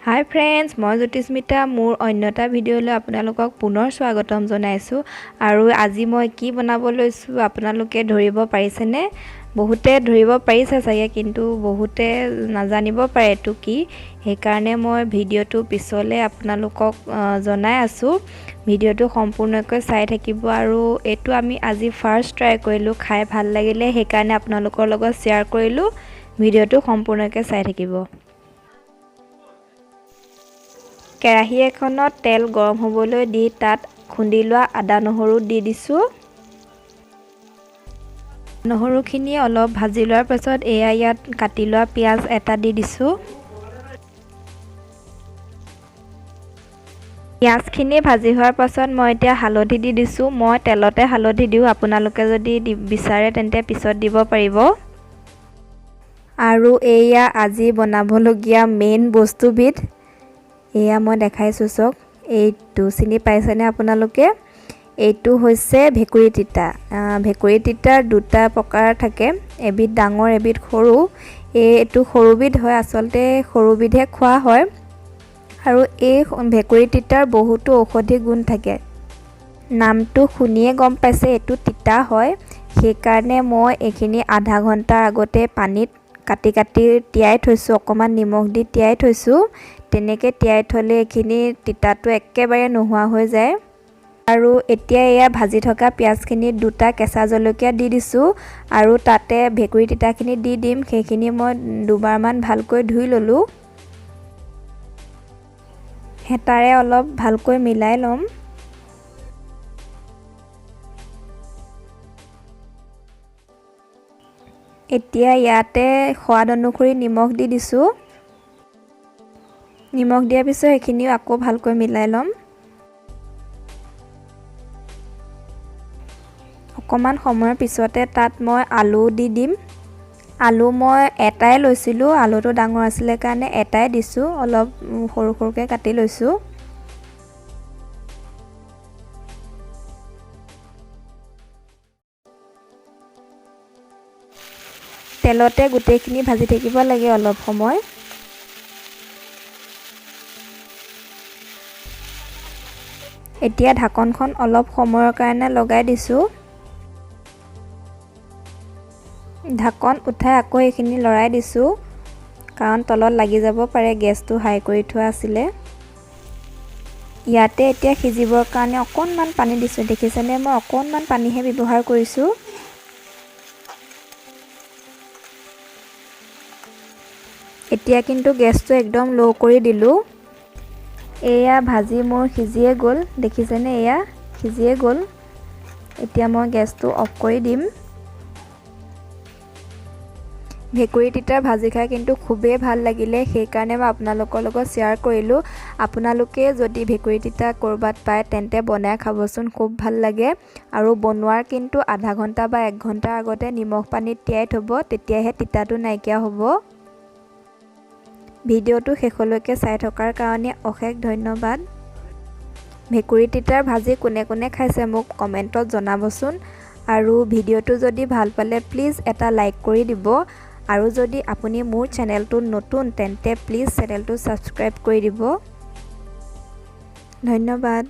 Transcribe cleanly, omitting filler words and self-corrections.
Hi friends, मैं ज्योतिस्मिता मोर अन्यता भिडिओলৈ আপোনালোকক পুনৰ স্বাগতম জনাইছো। আৰু আজি মই কি বনাব লৈছো আপোনালোকে ধৰিব পাৰিছেনে? বহুতে ধৰিব পাৰিছে চাগে, কিন্তু বহুতে নাজানিব পাৰে এটো কি। সেইকাৰণে মই ভিডিওটো পিছলৈ আপোনালোকক জনাই আছো। ভিডিওটো সম্পূৰ্ণকৈ চাই থাকিব। আৰু এটো আমি আজি ফাৰ্স্ট ট্ৰাই কৰিলো, খাই ভাল লাগিলে সেইকাৰণে আপোনালোকৰ লগত শেয়াৰ কৰিলো। ভিডিওটো সম্পূৰ্ণকৈ চাই থাকিব। কেৰাহী এখনত তেল গৰম হ'বলৈ দি তাত খুন্দি লোৱা আদা নহৰু দি দিছো। নহৰুখিনি অলপ ভাজি লোৱাৰ পাছত ইয়াত কাটি লোৱা পিয়াজ এটা দি দিছো। পিয়াজখিনি ভাজি হোৱাৰ পাছত মই এতিয়া হালধি দি দিছো। মই তেলতে হালধি দিও, আপোনালোকে যদি বিচাৰে তেন্তে পিছত দিব পাৰিব। আৰু এয়া আজি বনাবলগীয়া মেইন বস্তুবিধ এয়া মই দেখাইছো চক। এইটো চিনি পাইছেনে আপোনালোকে? এইটো হৈছে ভেকুৰী তিতা। ভেকুৰী তিতাৰ দুটা প্ৰকাৰ থাকে, এবিধ ডাঙৰ এবিধ সৰু। এইটো সৰুবিধ হয়, আচলতে সৰুবিধে খোৱা হয়। আৰু এই ভেকুৰী তিতাৰ বহুতো ঔষধি গুণ থাকে। নামটো শুনিয়ে গম পাইছে এইটো তিতা হয়। সেইকাৰণে মই এইখিনি আধা ঘণ্টাৰ আগতে পানীত কাটি তিয়াই থৈছো, অকমান নিমখ দি তিয়াই থৈছো। তেনেকৈ তিয়াই থলে এইখিনি তিতাটো একেবাৰে নোহোৱা হৈ যায়। আৰু এতিয়া এয়া ভাজি থকা পিয়াজখিনি দুটা কেঁচা জলকীয়া দি দিছো। আৰু তাতে ভেকুৰী তিতাখিনি দি দিম। সেইখিনি মই দুবাৰমান ভালকৈ ধুই ললো। হেতাৰে অলপ ভালকৈ মিলাই লম। এতিয়া ইয়াতে সোৱাদ অনুসৰি নিমখ দি দিছো। নিমখ দিয়াৰ পিছত এইখিনিও আকৌ ভালকৈ মিলাই লম। অকমান সময়ৰ পিছতে তাত মই আলু দি দিম। আলু মই এটাই লৈছিলো, আলুটো ডাঙৰ আছিল কাৰণে এটাই দিছো, অলপ সৰু সৰুকৈ কাটি লৈছো। তেলতে গোটেইখিনি ভাজি থাকিব লাগে অলপ সময়। এতিয়া ঢাকনখন অলপ সময়ৰ কাৰণে লগাই দিছো। ঢাকন উঠাই আকৌ এইখিনি লৰাই দিছো, কাৰণ তলত লাগি যাব পাৰে। গেছটো হাই কৰি থোৱা আছিলে। ইয়াতে এতিয়া সিজিবৰ কাৰণে অকণমান পানী দিছো। দেখিছেনে, মই অকণমান পানীহে ব্যৱহাৰ কৰিছো। এতিয়া কিন্তু গেছটো একদম লো কৰি দিলো। এয়া ভাজি মোৰ সিজিয়ে গ'ল, দেখিছেনে, এয়া সিজিয়ে গ'ল। এতিয়া মই গেছটো অফ কৰি দিম। ভেকুৰী তিতাৰ ভাজি খাই কিন্তু খুবেই ভাল লাগিলে, সেইকাৰণে মই আপোনালোকৰ লগত শ্বেয়াৰ কৰিলো। আপোনালোকে যদি ভেকুৰী তিতা কৰবাত পায় তেন্তে বনাই খাবচোন, খুব ভাল লাগে। আৰু বনোৱাৰ কিন্তু আধা ঘণ্টা বা 1 ঘণ্টাৰ আগতে নিমখ পানীত তিয়াই থব, তেতিয়াহে তিতাটো নাইকিয়া হ'ব। ভিডিওটো শেষলৈকে চাই থকাৰ কাৰণে অশেষ ধন্যবাদ। ভেকুৰী তিতাৰ ভাজি কোনে কোনে খাইছে মোক কমেণ্টত জনাবচোন। আৰু ভিডিওটো যদি ভাল পালে প্লিজ এটা লাইক কৰি দিব। আৰু যদি আপুনি মোৰ চেনেলটো নতুন তেন্তে প্লিজ চেনেলটো সাবস্ক্ৰাইব কৰি দিব। ধন্যবাদ।